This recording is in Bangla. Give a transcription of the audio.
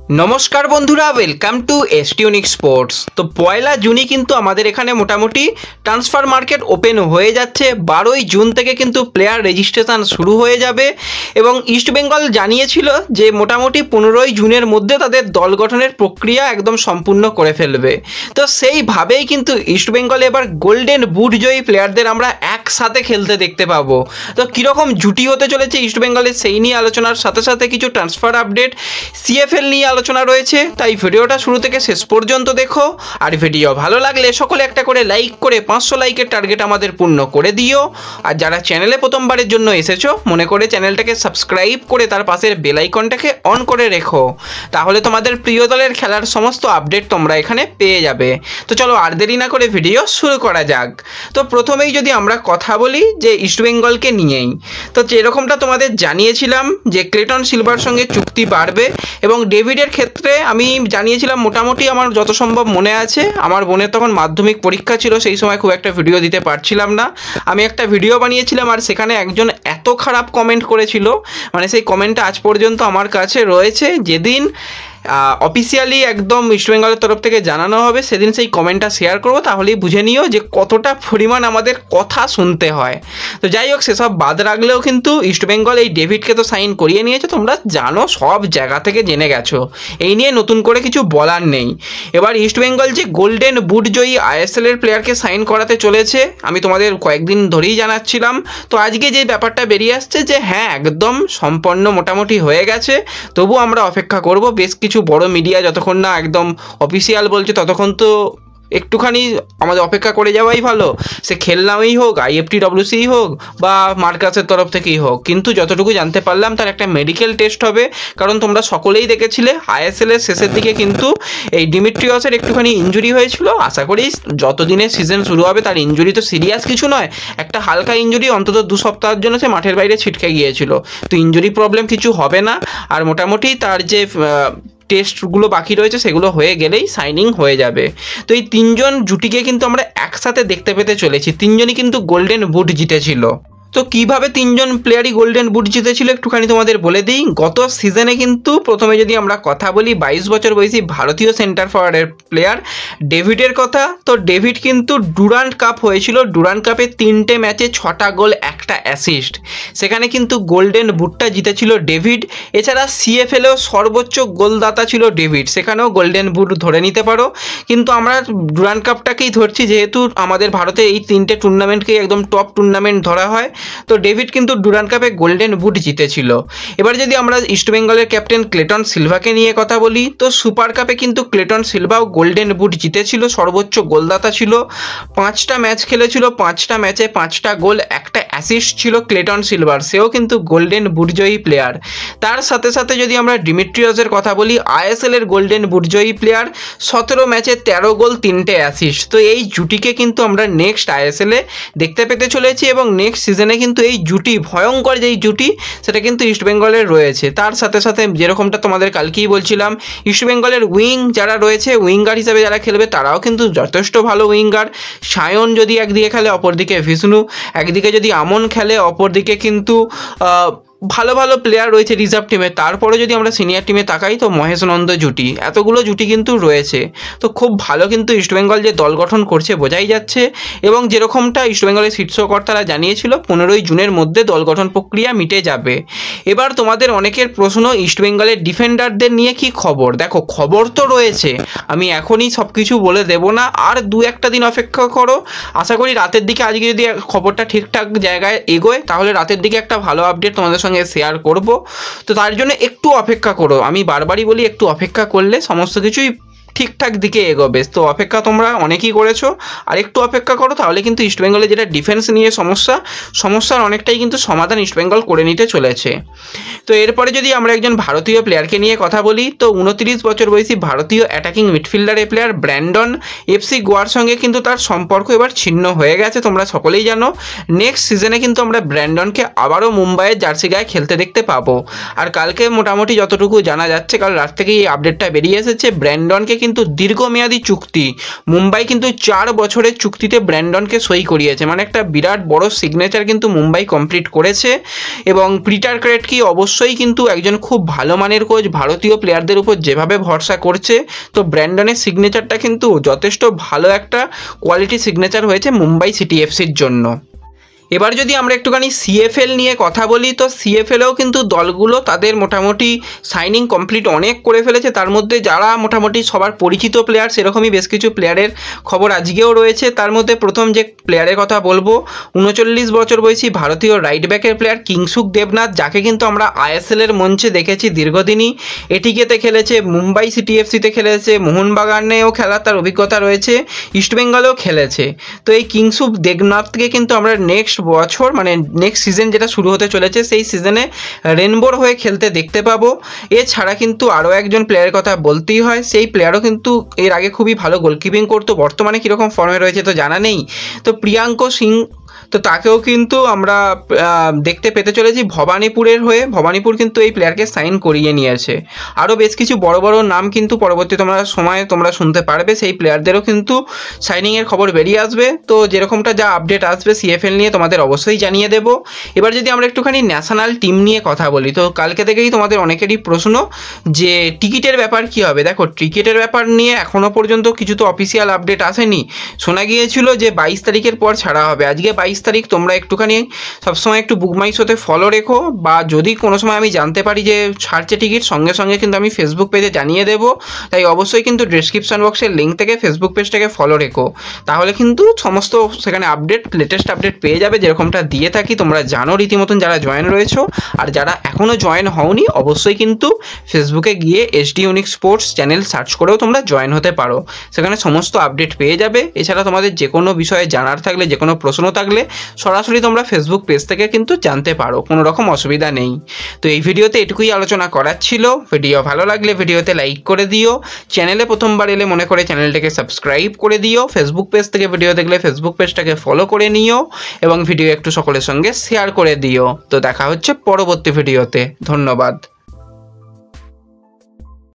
নমস্কার বন্ধুরা, ওয়েলকাম টু এসটিউনিক স্পোর্টস। তো পয়লা জুনই কিন্তু আমাদের এখানে মোটামুটি ট্রান্সফার মার্কেট ওপেন হয়ে যাচ্ছে। 12ই জুন থেকে কিন্তু প্লেয়ার রেজিস্ট্রেশন শুরু হয়ে যাবে এবং ইস্টবেঙ্গল জানিয়েছিল যে মোটামুটি 15ই জুনের মধ্যে তাদের দল গঠনের প্রক্রিয়া একদম সম্পূর্ণ করে ফেলবে। তো সেইভাবেই কিন্তু ইস্টবেঙ্গল এবার গোল্ডেন বুট জয়ী প্লেয়ারদের আমরা একসাথে খেলতে দেখতে পাবো। তো কীরকম জুটি হতে চলেছে ইস্টবেঙ্গলের সেই নিয়ে আলোচনার সাথে সাথে কিছু ট্রান্সফার আপডেট, সিএফএল নিয়ে আলোচনা রয়েছে। তাই ভিডিওটা শুরু থেকে শেষ পর্যন্ত দেখো। আর ভিডিও ভালো লাগলে সকলে একটা করে লাইক করে 500 লাইকের টার্গেট আমাদের পূর্ণ করে দিও। আর যারা চ্যানেলে প্রথমবারের জন্য এসেছো মনে করে চ্যানেলটাকে সাবস্ক্রাইব করে তার পাশের বেল আইকনটাকে অন করে রেখো, তাহলে তোমাদের প্রিয় দলের খেলার সমস্ত আপডেট তোমরা এখানে পেয়ে যাবে। তো চলো আর দেরি না করে ভিডিও শুরু করা যাক। তো প্রথমেই যদি আমরা কথা বলি যে ইস্টবেঙ্গলকে নিয়েই, তো যেরকমটা তোমাদের জানিয়েছিলাম যে ক্লেটন সিলভার সঙ্গে চুক্তি বাড়বে এবং ডেভিডের ক্ষেত্রে আমি জানিয়েছিলাম মোটামুটি আমার যত সম্ভব মনে আছে, আমার বোনের তখন মাধ্যমিক পরীক্ষা ছিল, সেই সময় খুব একটা ভিডিও দিতে পারছিলাম না। আমি একটা ভিডিও বানিয়েছিলাম আর সেখানে একজন এত খারাপ কমেন্ট করেছিল, মানে সেই কমেন্টটা আজ পর্যন্ত আমার কাছে রয়েছে। যেদিন অফিসিয়ালি একদম ইস্টবেঙ্গলের তরফ থেকে জানানো হবে সেদিন সেই কমেন্টটা শেয়ার করবো, তাহলেই বুঝে নিও যে কতটা পরিমাণ আমাদের কথা শুনতে হয়। তো যাই হোক, সেসব বাদ রাখলেও কিন্তু ইস্টবেঙ্গল এই ডেভিডকে তো সাইন করিয়ে নিয়েছে, তোমরা জানো, সব জায়গা থেকে জেনে গেছো, এই নিয়ে নতুন করে কিছু বলার নেই। এবার ইস্টবেঙ্গল যে গোল্ডেন বুট জয়ী আইএসএল এর প্লেয়ারকে সাইন করাতে চলেছে আমি তোমাদের কয়েকদিন ধরেই জানাচ্ছিলাম। তো আজকে যে ব্যাপারটা বেরিয়ে আসছে যে হ্যাঁ একদম সম্পন্ন মোটামুটি হয়ে গেছে, তবু আমরা অপেক্ষা করব। বেশ কিছু বড় মিডিয়া যতক্ষণ না একদম অফিসিয়াল বলছে ততক্ষণ তো একটুখানি আমাদের অপেক্ষা করে যাওয়াই ভালো। সে খেলনামই হোক, IFTWC হোক বা মার্কাসের তরফ থেকেই হোক, কিন্তু যতটুকু জানতে পারলাম তার একটা মেডিকেল টেস্ট হবে। কারণ তোমরা সকলেই দেখেছিলে আইএসএল এর শেষের দিকে কিন্তু এই ডিমিট্রিয়াসের একটুখানি ইনজুরি হয়েছিল। আশা করি যতদিনের সিজন শুরু হবে, তার ইনজুরি তো সিরিয়াস কিছু নয়, একটা হালকা ইনজুরি, অন্তত 2 সপ্তাহের জন্য সে মাঠের বাইরে ছিটকে গিয়েছিল। তো ইনজুরি প্রবলেম কিছু হবে না, আর মোটামুটি তার যে টেস্টগুলো বাকি রয়েছে সেগুলো হয়ে গেলেই সাইনিং হয়ে যাবে। তো এই 3জন জুটিকে কিন্তু আমরা একসাথে দেখতে পেতে চলেছি। 3জনই কিন্তু গোল্ডেন বুট জিতেছিল। তো কিভাবে 3জন প্লেয়ারই গোল্ডেন বুট জিতেছিল একটুখানি তোমাদের বলে দিই। গত সিজনে কিন্তু প্রথমে যদি আমরা কথা বলি 22 বছর বয়সী ভারতীয় সেন্টার ফরওয়ার্ডের প্লেয়ার ডেভিডের কথা, তো ডেভিড কিন্তু ডুরান্ট কাপ হয়েছিল, ডুরান্ট কাপে 3টে ম্যাচে 6টা গোল 1টা অ্যাসিস্ট, সেখানে কিন্তু গোল্ডেন বুটটা জিতেছিল ডেভিড। এছাড়া সিএফএলেও সর্বোচ্চ গোলদাতা ছিল ডেভিড, সেখানেও গোল্ডেন বুট ধরে নিতে পারো। কিন্তু আমরা ডুরান্ট কাপটাকেই ধরছি, যেহেতু আমাদের ভারতে এই 3টে টুর্নামেন্টকেই একদম টপ টুর্নামেন্ট ধরা হয়। তো ডেভিড কিন্তু ডুরান্ট কাপে গোল্ডেন বুট জিতেছিল। এবার যদি আমরা ইস্টবেঙ্গলের ক্যাপ্টেন ক্লেটন সিলভাকে নিয়ে কথা বলি, তো সুপার কাপে কিন্তু ক্লেটন সিলভাও গোল্ডেন বুট জিতেছিল, সর্বোচ্চ গোলদাতা ছিল। 5টা ম্যাচ খেলেছিল, 5টা ম্যাচে 5টা গোল 1টা অ্যাসিস্ট ছিল ক্লেটন সিলভার, সেও কিন্তু গোল্ডেন বুট জয়ী প্লেয়ার। তার সাথে সাথে যদি আমরা ডিমিট্রিয়াসের কথা বলি, আইএসএল এর গোল্ডেন বুট জয়ী প্লেয়ার, 17 ম্যাচে 13 গোল 3টে অ্যাসিস্ট। তো এই জুটিকে কিন্তু আমরা নেক্সট আইএসএল এ দেখতে পেতে চলেছি এবং নেক্সট সিজনে কিন্তু এই জুটি ভয়ঙ্কর যেই জুটি সেটা কিন্তু ইস্টবেঙ্গলের রয়েছে। তার সাথে সাথে যেরকমটা তোমাদের কালকেই বলছিলাম, ইস্টবেঙ্গলের উইং যারা রয়েছে, উইঙ্গার হিসেবে যারা খেলবে তারাও কিন্তু যথেষ্ট ভালো উইঙ্গার। সায়ন যদি একদিকে খেলে, অপরদিকে বিষ্ণু, একদিকে যদি আমন খেলে, অপরদিকে কিন্তু ভালো ভালো প্লেয়ার রয়েছে রিজার্ভ টিমে। তারপরে যদি আমরা সিনিয়র টিমে তাকাই তো মহেশ নন্দ জুটি, এতগুলো জুটি কিন্তু রয়েছে। তো খুব ভালো কিন্তু ইস্টবেঙ্গল যে দল গঠন করছে বোঝাই যাচ্ছে, এবং যেরকমটা ইস্টবেঙ্গলের শীর্ষকর্তারা জানিয়েছিল 15ই জুনের মধ্যে দল গঠন প্রক্রিয়া মিটে যাবে। এবার তোমাদের অনেকের প্রশ্ন ইস্টবেঙ্গলের ডিফেন্ডারদের নিয়ে কি খবর। দেখো, খবর তো রয়েছে, আমি এখনই সব কিছু বলে দেব না, আর 2-1টা দিন অপেক্ষা করো। আশা করি রাতের দিকে আজকে যদি খবরটা ঠিকঠাক জায়গায় এগোয় তাহলে রাতের দিকে একটা ভালো আপডেট তোমাদের সঙ্গে শেয়ার করব। তো তার জন্য একটু অপেক্ষা করো, আমি বারবারই বলি একটু অপেক্ষা করলে সমস্ত কিছুই ঠিকঠাক দিকে এগোবে। তো অপেক্ষা তোমরা অনেকেই করেছো, আর একটু অপেক্ষা করো, তাহলে কিন্তু ইস্টবেঙ্গলে যেটা ডিফেন্স নিয়ে সমস্যার অনেকটাই কিন্তু সমাধান ইস্টবেঙ্গল করে নিতে চলেছে। তো এরপরে যদি আমরা একজন ভারতীয় প্লেয়ারকে নিয়ে কথা বলি, তো 29 বছর বয়সী ভারতীয় অ্যাটাকিং মিডফিল্ডারের প্লেয়ার ব্র্যান্ডন, FC গোয়ার সঙ্গে কিন্তু তার সম্পর্ক এবার ছিন্ন হয়ে গেছে, তোমরা সকলেই জানো। নেক্সট সিজনে কিন্তু আমরা ব্র্যান্ডনকে আবারও মুম্বাইয়ের জার্সি গায়ে খেলতে দেখতে পাবো। আর কালকে মোটামুটি যতটুকু জানা যাচ্ছে, কাল রাত থেকেই এই আপডেটটা বেরিয়ে এসেছে, ব্র্যান্ডনকে কিন্তু দীর্ঘমেয়াদী চুক্তি, মুম্বাই কিন্তু 4 বছরের চুক্তিতে ব্র্যান্ডনকে সই করিয়েছে, মানে একটা বিরাট বড় সিগনেচার কিন্তু মুম্বাই কমপ্লিট করেছে। এবং পিটার ক্রেটকি অবশ্যই কিন্তু একজন খুব ভালো মানের কোচ, ভারতীয় প্লেয়ারদের উপর যেভাবে ভরসা করছে, তো ব্র্যান্ডনের সিগনেচারটা কিন্তু যথেষ্ট ভালো একটা কোয়ালিটি সিগনেচার হয়েছে মুম্বাই সিটি এফসির জন্য। এবার যদি আমরা একটুখানি সিএফএল নিয়ে কথা বলি, তো সিএফএলেও কিন্তু দলগুলো তাদের মোটামুটি সাইনিং কমপ্লিট অনেক করে ফেলেছে। তার মধ্যে যারা মোটামুটি সবার পরিচিত প্লেয়ার, সেরকমই বেশ কিছু প্লেয়ারের খবর আজকেও রয়েছে। তার মধ্যে প্রথম যে প্লেয়ারের কথা বলবো, 39 বছর বয়সী ভারতীয় রাইট ব্যাকের প্লেয়ার কিংসুক দেবনাথ, যাকে কিন্তু আমরা আইএসএলের মঞ্চে দেখেছি দীর্ঘদিনই। এটিকেতে খেলেছে, মুম্বাই সিটি এফসিতে খেলেছে, মোহনবাগানেও খেলার তার অভিজ্ঞতা রয়েছে, ইস্টবেঙ্গলেও খেলেছে। তো এই কিংসুক দেবনাথকে কিন্তু আমরা নেক্সট বছর মানে নেক্সট সিজন যেটা শুরু হতে চলেছে সেই সিজনে রেনবোর হয়ে খেলতে দেখতে পাবো। এছাড়া কিন্তু আরও একজন প্লেয়ারের কথা বলতেই হয়, সেই প্লেয়ারও কিন্তু এর আগে খুবই ভালো গোলকিপিং করতো, বর্তমানে কীরকম ফর্মে রয়েছে তো জানা নেই। তো প্রিয়াঙ্ক সিং, তো তাকেও কিন্তু আমরা দেখতে পেতে চলেছি ভবানীপুরের হয়ে। ভবানীপুর কিন্তু এই প্লেয়ারকে সাইন করিয়ে নিয়েছে। আরও বেশ কিছু বড় বড় নাম কিন্তু পরবর্তী সময়ে তোমরা শুনতে পারবে, সেই প্লেয়ারদেরও কিন্তু সাইনিংয়ের খবর বেরিয়ে আসবে। তো যেরকমটা যা আপডেট আসবে সিএফএল নিয়ে তোমাদের অবশ্যই জানিয়ে দেব। এবার যদি আমরা একটুখানি ন্যাশনাল টিম নিয়ে কথা বলি, তো কালকে থেকেই তোমাদের অনেকেরই প্রশ্ন যে টিকিটের ব্যাপার কী হবে। দেখো, টিকিটের ব্যাপার নিয়ে এখনও পর্যন্ত কিছু তো অফিসিয়াল আপডেট আসেনি। শোনা গিয়েছিল যে 22 তারিখের পর ছাড়া হবে। আজকে 22 তারিখ, তোমরা একটুখানি সবসময় একটু বুক মাই শোতে ফলো রেখো, বা যদি কোনো সময় আমি জানতে পারি যে ছাড়ছে টিকিট, সঙ্গে সঙ্গে কিন্তু আমি ফেসবুক পেজে জানিয়ে দেবো। তাই অবশ্যই কিন্তু ডেসক্রিপশন বক্সের লিঙ্ক থেকে ফেসবুক পেজটাকে ফলো রেখো, তাহলে কিন্তু সমস্ত সেখানে আপডেট, লেটেস্ট আপডেট পেয়ে যাবে, যেরকমটা দিয়ে থাকি। তোমরা জানো রীতিমতন যারা জয়েন রয়েছো, আর যারা এখনও জয়েন হওনি অবশ্যই কিন্তু ফেসবুকে গিয়ে SD unique sports channel search করেও তোমরা জয়েন হতে পারো, সেখানে সমস্ত আপডেট পেয়ে যাবে। এছাড়া তোমাদের যে কোনো বিষয়ে জানার থাকলে, যে কোনো প্রশ্ন থাকলে সরাসরি তোমরা ফেসবুক পেজ থেকে কিন্তু জানতে পারো, কোনো রকম অসুবিধা নেই। তো এই ভিডিওতে এটুকুই আলোচনা করার ছিল। ভিডিও ভালো লাগলে ভিডিওতে লাইক করে দিও, চ্যানেলে প্রথমবার এলে মনে করে চ্যানেলটাকে সাবস্ক্রাইব করে দিও, ফেসবুক পেজ থেকে ভিডিও দেখলে ফেসবুক পেজটাকে ফলো করে নিও, এবং ভিডিও একটু সকলের সঙ্গে শেয়ার করে দিও। তো দেখা হচ্ছে পরবর্তী ভিডিওতে। ধন্যবাদ।